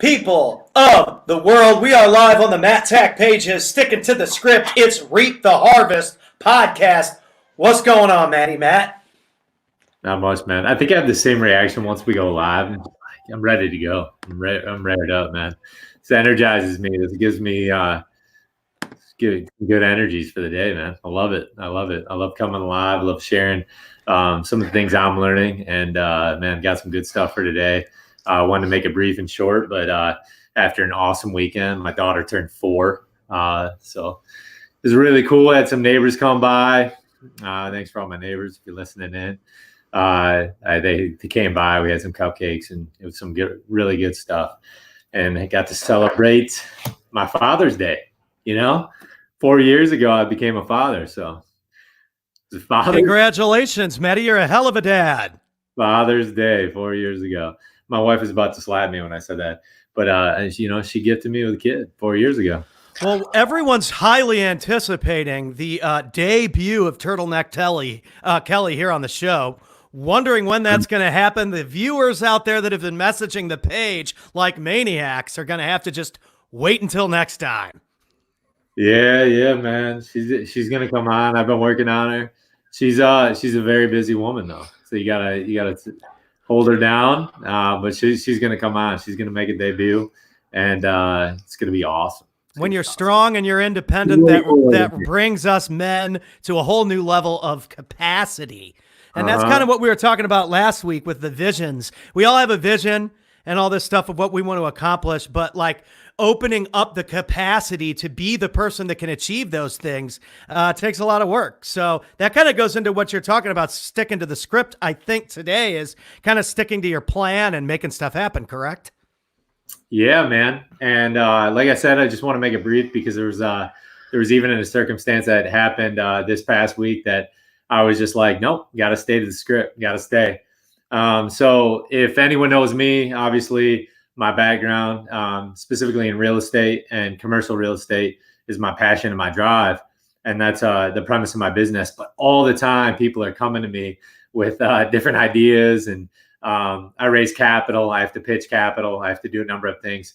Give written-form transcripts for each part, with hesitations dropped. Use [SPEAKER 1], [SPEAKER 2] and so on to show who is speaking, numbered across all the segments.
[SPEAKER 1] People of the world, we are live on the Matt Tack pages, sticking to the script. It's Reap the Harvest podcast. What's going on, Matt?
[SPEAKER 2] Not much, man. I think I have the same reaction once we go live. I'm ready to go. I'm ready up, man. This energizes me. This gives me good energies for the day, man. I love it. I love coming live. I love sharing some of the things I'm learning. And man, got some good stuff for today. I wanted to make it brief and short, but after an awesome weekend, my daughter turned 4. So it was really cool. I had some neighbors come by. Thanks for all my neighbors if you're listening in. They came by. We had some cupcakes and it was some really good stuff. And I got to celebrate my Father's Day. 4 years ago, I became a father. So it was
[SPEAKER 3] Congratulations, Matty. You're a hell of a dad.
[SPEAKER 2] Father's Day 4 years ago. My wife was about to slap me when I said that. But, she gifted me with a kid 4 years ago.
[SPEAKER 3] Well, everyone's highly anticipating the debut of Turtleneck Kelly here on the show. Wondering when that's going to happen. The viewers out there that have been messaging the page like maniacs are going to have to just wait until next time.
[SPEAKER 2] Yeah, man. She's going to come on. I've been working on her. She's a very busy woman though. So you gotta hold her down. But she's going to come on. She's going to make a debut and it's going to be awesome.
[SPEAKER 3] When you're strong and you're independent, that brings us men to a whole new level of capacity. And that's kind of what we were talking about last week with the visions. We all have a vision and all this stuff of what we want to accomplish, but like opening up the capacity to be the person that can achieve those things takes a lot of work. So that kind of goes into what you're talking about, sticking to the script. I think today is kind of sticking to your plan and making stuff happen, correct?
[SPEAKER 2] Yeah, man. And like I said, I just want to make it brief because there was even a circumstance that happened this past week that I was just like, nope, got to stay to the script, got to stay. So if anyone knows me, obviously my background, specifically in real estate and commercial real estate is my passion and my drive. And that's the premise of my business. But all the time, people are coming to me with different ideas and I raise capital. I have to pitch capital. I have to do a number of things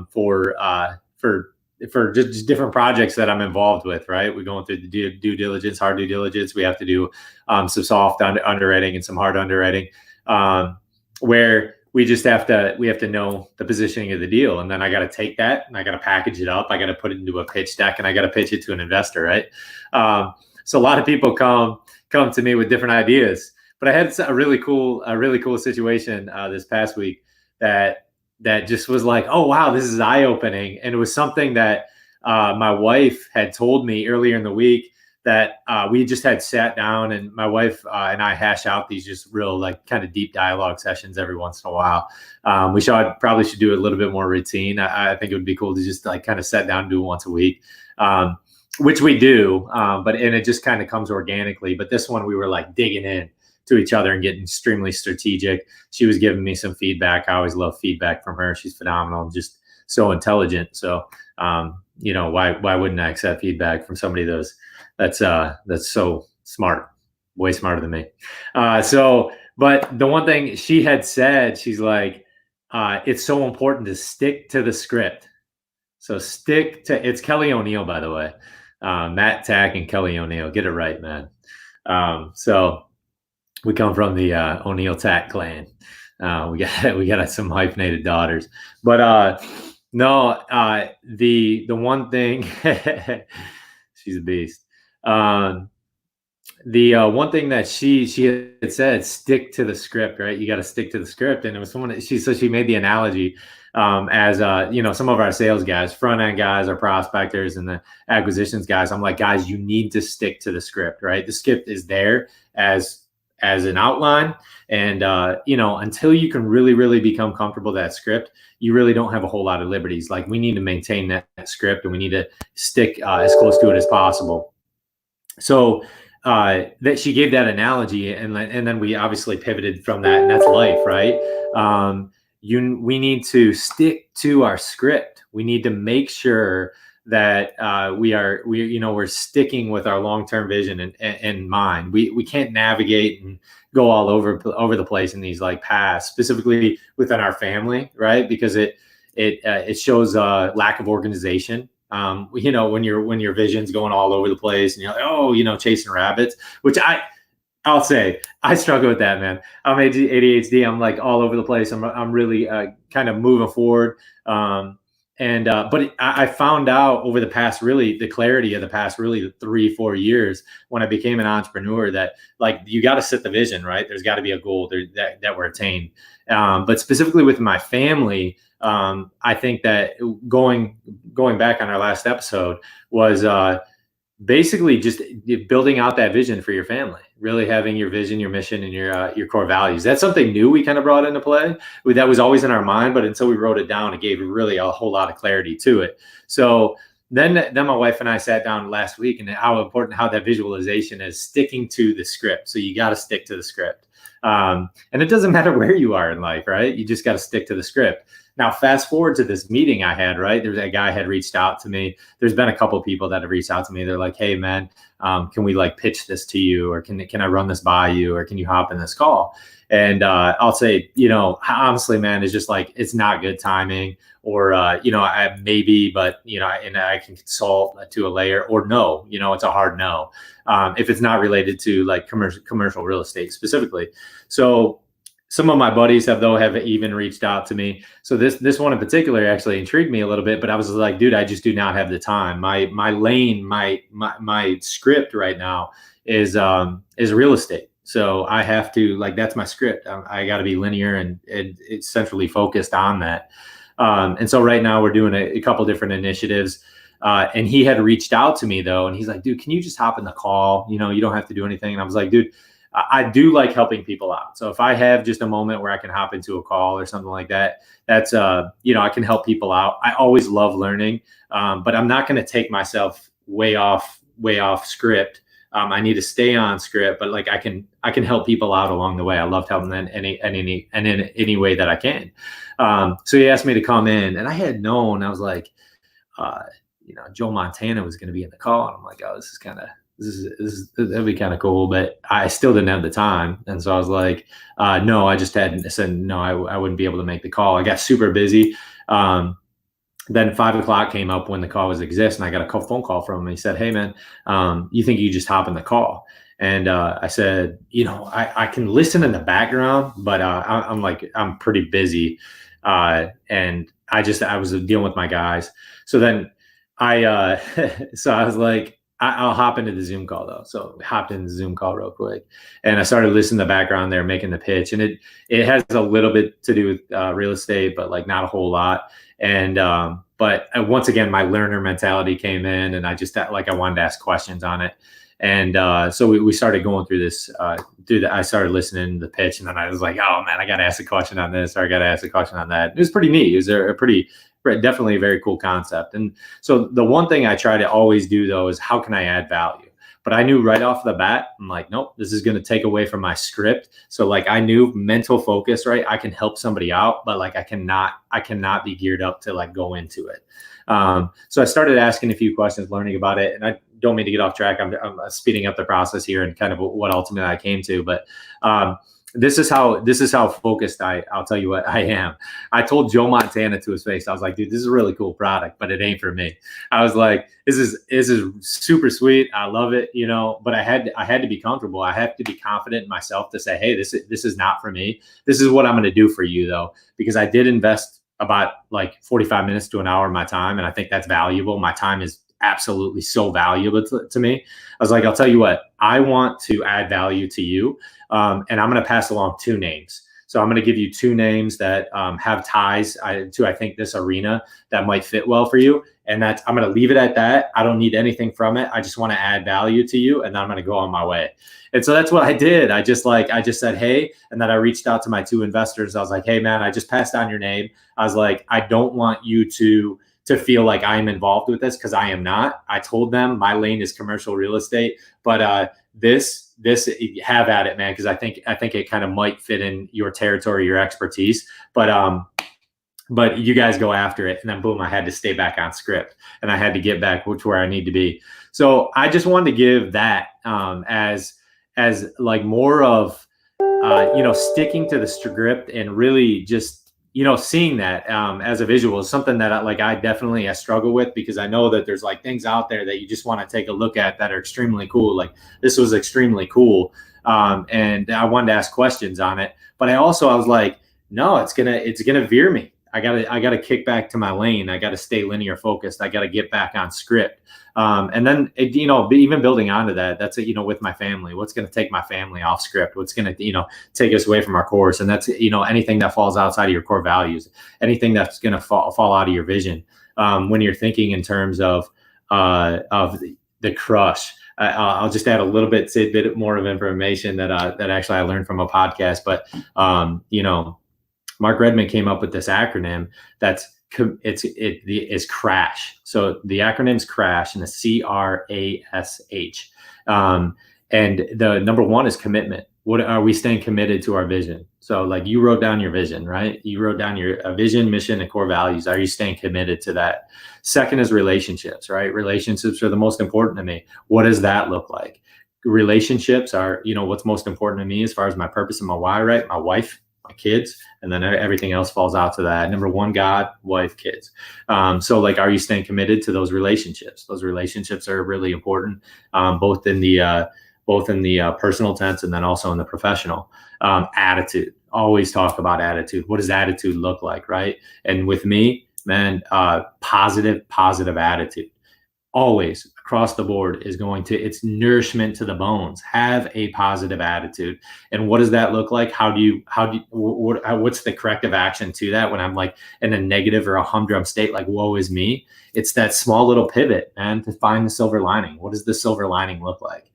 [SPEAKER 2] for just different projects that I'm involved with, right? We're going through the due diligence, hard due diligence. We have to do some soft underwriting and some hard underwriting where we have to know the positioning of the deal. And then I got to take that and I got to package it up. I got to put it into a pitch deck and I got to pitch it to an investor, right? So a lot of people come to me with different ideas. But I had a really cool situation this past week that just was like, oh, wow, this is eye-opening. And it was something that my wife had told me earlier in the week that we just had sat down and my wife and I hash out these just real like kind of deep dialogue sessions every once in a while. We probably should do a little bit more routine. I think it would be cool to just like kind of sit down and do it once a week, which we do. And it just kind of comes organically. But this one we were like digging in to each other and getting extremely strategic. She was giving me some feedback. I always love feedback from her. She's phenomenal and just so intelligent. So, why wouldn't I accept feedback from somebody that's so smart, way smarter than me. But the one thing she had said, she's like, it's so important to stick to the script. So it's Kelly O'Neill, by the way, Matt Tack and Kelly O'Neill, get it right, man. So we come from the O'Neill Tack clan. We got some hyphenated daughters, but the one thing she's a beast. The one thing that she had said, stick to the script, right? You got to stick to the script. And it was someone she made the analogy as some of our sales guys, front end guys, our prospectors and the acquisitions guys. I'm like, guys, you need to stick to the script, right? The script is there as an outline. And, until you can really, really become comfortable with that script, you really don't have a whole lot of liberties. Like we need to maintain that script and we need to stick as close to it as possible. So that she gave that analogy and then we obviously pivoted from that, and that's life, right? We need to stick to our script. We need to make sure that we're sticking with our long-term vision in mind. We can't navigate and go all over the place in these like paths, specifically within our family, right? Because it it shows lack of organization. You know, when your vision's going all over the place and you're like, oh, you know, chasing rabbits, which I'll say I struggle with that, man. I'm ADHD. I'm like all over the place. I'm really kind of moving forward. But I found out over the past, really the clarity of the past, really 3-4 years when I became an entrepreneur that like, you got to set the vision, right? There's got to be a goal that we're attained. But specifically with my family, I think that going back on our last episode was basically just building out that vision for your family, really having your vision, your mission, and your core values. That's something new we kind of brought into play. That was always in our mind, but until we wrote it down, it gave really a whole lot of clarity to it. So then my wife and I sat down last week, and how that visualization is sticking to the script. So you got to stick to the script. And it doesn't matter where you are in life, right? You just got to stick to the script. Now, fast forward to this meeting I had, right? There's a guy had reached out to me. There's been a couple of people that have reached out to me. They're like, hey, man, can we like pitch this to you? Or can I run this by you? Or can you hop in this call? And I'll say, you know, honestly, man, it's just like, it's not good timing. Or, you know, maybe, but, you know, and I can consult to a layer, or no, you know, it's a hard no. If it's not related to like commercial real estate specifically. So some of my buddies have even reached out to me. So this one in particular actually intrigued me a little bit, but I was like, dude, I just do not have the time. My lane, my script right now is real estate. So I have to, like, that's my script. I got to be linear and it's centrally focused on that. And so right now we're doing a couple different initiatives. And he had reached out to me though. And he's like, dude, can you just hop in the call? You know, you don't have to do anything. And I was like, dude, I do like helping people out. So if I have just a moment where I can hop into a call or something like that, that's, you know, I can help people out. I always love learning, but I'm not going to take myself way off script. I need to stay on script, but like I can help people out along the way. I love helping them in any way that I can. So he asked me to come in, and I had known, I was like, you know, Joe Montana was going to be in the call. And I'm like, oh, that'd be kind of cool, but I still didn't have the time. And so I was like, no, I said, no, I wouldn't be able to make the call. I got super busy. Then 5 o'clock came up when the call was exist, and I got a phone call from him. He said, hey man, you think you just hop in the call? And I said, you know, I can listen in the background, but I'm pretty busy. And I was dealing with my guys. So then I was like, I'll hop into the Zoom call though. So I hopped into the Zoom call real quick, and I started listening to the background there, making the pitch. And it has a little bit to do with real estate, but like not a whole lot. And, but once again, my learner mentality came in, and I wanted to ask questions on it. And so we started going through this, I started listening to the pitch, and then I was like, oh man, I got to ask a question on this, or I got to ask a question on that. It was pretty neat. It was definitely a very cool concept. And so the one thing I try to always do though is, how can I add value? But I knew right off the bat, I'm like, nope, this is going to take away from my script. So like, I knew mental focus, right? I can help somebody out, but like, I cannot be geared up to like go into it. So I started asking a few questions, learning about it, and I don't mean to get off track. I'm speeding up the process here and kind of what ultimately I came to, but, this is how focused I'll tell you what I am. I told Joe Montana to his face, I was like, dude, this is a really cool product, but it ain't for me. I was like, this is super sweet. I love it, you know, but I had to be comfortable. I have to be confident in myself to say, hey, this is not for me. This is what I'm going to do for you though, because I did invest about like 45 minutes to an hour of my time. And I think that's valuable. My time is absolutely so valuable to me. I was like, I'll tell you what, I want to add value to you. And I'm going to pass along 2 names. So I'm going to give you 2 names that have ties to, I think, this arena that might fit well for you. And I'm going to leave it at that. I don't need anything from it. I just want to add value to you, and then I'm going to go on my way. And so that's what I did. I just said, hey, and then I reached out to my 2 investors. I was like, hey man, I just passed on your name. I was like, I don't want you to feel like I'm involved with this, because I am not. I told them my lane is commercial real estate, but this have at it, man, because I think it kind of might fit in your territory, your expertise. But you guys go after it. And then boom, I had to stay back on script, and I had to get back to where I need to be. So I just wanted to give that as like more of you know, sticking to the script and really just seeing that as a visual is something that I struggle with, because I know that there's like things out there that you just want to take a look at that are extremely cool. Like this was extremely cool. And I wanted to ask questions on it, but I was like, no, it's gonna veer me. I gotta kick back to my lane. I gotta stay linear focused. I gotta get back on script. And then, even building onto that, that's with my family, what's going to take my family off script, what's going to, take us away from our course. And that's, anything that falls outside of your core values, anything that's going to fall out of your vision. When you're thinking in terms of the crush, I'll just add a little bit more of information that actually I learned from a podcast, but, Mark Redmond came up with this acronym it is CRASH. So the acronym's CRASH, and the CRASH. And the number one is commitment. What are we staying committed to our vision? So like you wrote down your vision, right? You wrote down your vision, mission, and core values. Are you staying committed to that? Second is relationships, right? Relationships are the most important to me. What does that look like? Relationships are, what's most important to me as far as my purpose and my why, right? My wife, my kids, and then everything else falls out to that. Number one, God, wife, kids. So like, are you staying committed to those relationships? Those relationships are really important, both in the personal tense and then also in the professional. Attitude. Always talk about attitude. What does attitude look like, right? And with me, man, positive attitude. Always across the board it's nourishment to the bones. Have a positive attitude. And what does that look like? What's the corrective action to that when I'm like in a negative or a humdrum state, like woe is me? It's that small little pivot, man, to find the silver lining. What does the silver lining look like?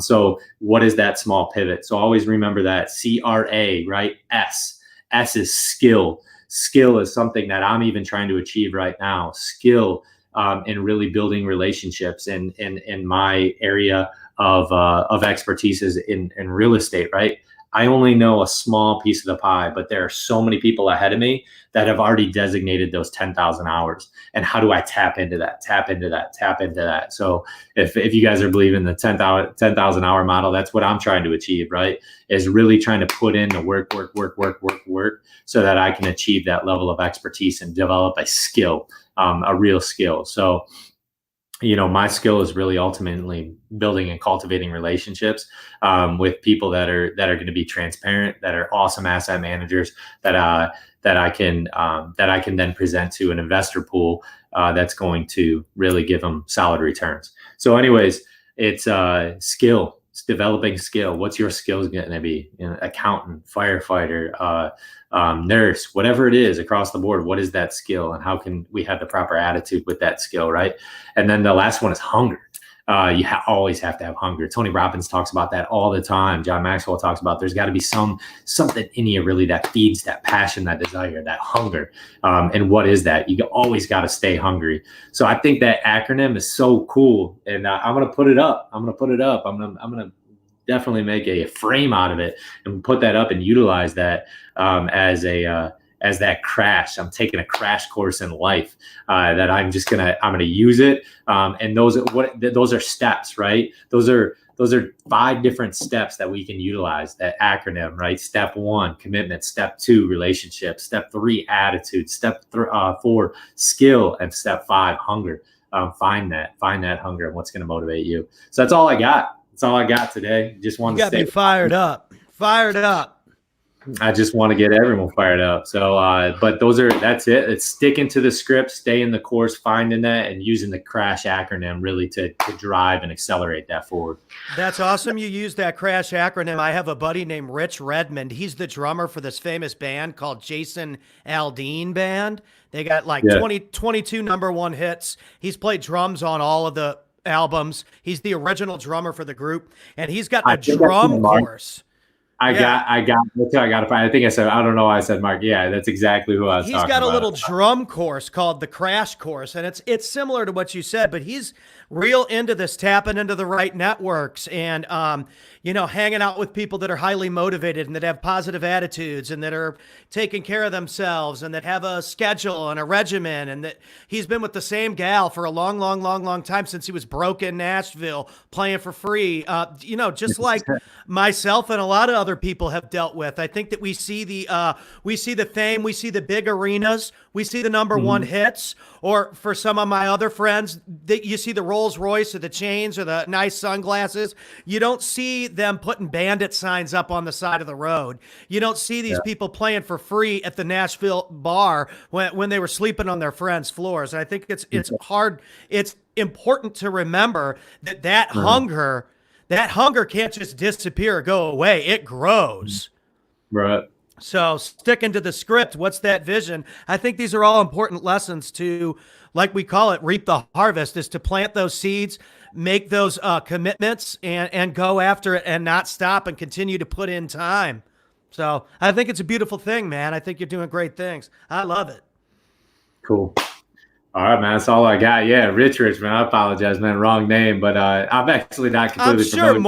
[SPEAKER 2] So what is that small pivot? So always remember that CRA, right? S is skill. Skill is something that I'm even trying to achieve right now. Skill in really building relationships in my area of expertise is in real estate, right? I only know a small piece of the pie, but there are so many people ahead of me that have already designated those 10,000 hours. And how do I tap into that? So if you guys are believing the 10,000 hour model, that's what I'm trying to achieve, right? Is really trying to put in the work so that I can achieve that level of expertise and develop a skill, a real skill. So, my skill is really ultimately building and cultivating relationships with people that are going to be transparent, that are awesome asset managers, that I can then present to an investor pool that's going to really give them solid returns. So, anyways, it's skill. It's developing skill. What's your skills going to be? Accountant, firefighter, nurse, whatever it is across the board. What is that skill, and how can we have the proper attitude with that skill, right? And then the last one is hunger. You always have to have hunger. Tony Robbins talks about that all the time. John Maxwell talks about there's got to be something in you really that feeds that passion, that desire, that hunger. And what is that? You always got to stay hungry. So I think that acronym is so cool, and I'm gonna put it up. I'm gonna definitely make a frame out of it and put that up and utilize that as that crash. I'm taking a crash course in life that I'm gonna use it. And those are steps, right? Those are 5 different steps that we can utilize that acronym, right? Step 1, commitment. Step 2, relationship. Step 3, attitude. Step 4, skill. And step 5, hunger. Find that hunger and what's going to motivate you. So that's all I got. That's all I got today. Just wanted to
[SPEAKER 3] me fired up. I
[SPEAKER 2] just want to get everyone fired up. So, but that's it. It's sticking to the script, stay in the course, finding that, and using the CRASH acronym really to drive and accelerate that forward.
[SPEAKER 3] That's awesome. You use that CRASH acronym. I have a buddy named Rich Redmond. He's the drummer for this famous band called Jason Aldean Band. They got 22 number 1 hits. He's played drums on all of the albums. He's the original drummer for the group, and he's got a drum course.
[SPEAKER 2] I think I said, I don't know why I said Mark. Yeah, that's exactly who I was talking about.
[SPEAKER 3] He's got a little drum course called the Crash Course, and it's similar to what you said, but he's real into this, tapping into the right networks. And, hanging out with people that are highly motivated and that have positive attitudes and that are taking care of themselves and that have a schedule and a regimen, and that he's been with the same gal for a long, long, long, long time since he was broke in Nashville playing for free. Just like myself and a lot of other people have dealt with. I think that we see the fame, we see the big arenas, we see the number one hits, or for some of my other friends, that you see the Rolls Royce or the chains or the nice sunglasses. You don't see them putting bandit signs up on the side of the road. You don't see these people playing for free at the Nashville bar when they were sleeping on their friends' floors. And I think it's hard. It's important to remember that hunger can't just disappear or go away. It grows.
[SPEAKER 2] Right.
[SPEAKER 3] So sticking to the script, what's that vision? I think these are all important lessons to, like we call it, reap the harvest, is to plant those seeds, make those commitments, and go after it and not stop and continue to put in time. So I think it's a beautiful thing, man. I think you're doing great things. I love it.
[SPEAKER 2] Cool. All right, man. That's all I got. Yeah, Rich, man. I apologize, man. Wrong name, but I'm actually not completely familiar.
[SPEAKER 3] I'm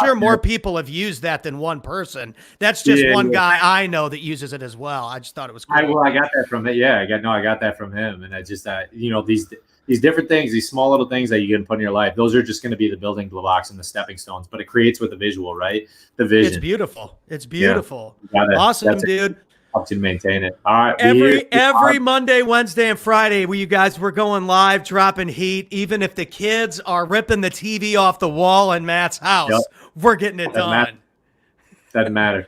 [SPEAKER 3] sure more people have used that than one person. That's just one guy I know that uses it as well. I just thought it was cool.
[SPEAKER 2] I got that from it. Yeah, I got that from him. And I just, these different things, these small little things that you can put in your life, those are just going to be the building blocks and the stepping stones. But it creates with the visual, right? The vision.
[SPEAKER 3] It's beautiful. It's beautiful.
[SPEAKER 2] Yeah.
[SPEAKER 3] Awesome, dude.
[SPEAKER 2] Helps you maintain it. All right.
[SPEAKER 3] Every Monday, Wednesday, and Friday, we're going live, dropping heat. Even if the kids are ripping the TV off the wall in Matt's house, we're getting it done.
[SPEAKER 2] Doesn't matter.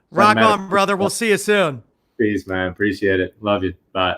[SPEAKER 3] Rock on, brother. We'll see you soon.
[SPEAKER 2] Peace, man. Appreciate it. Love you. Bye.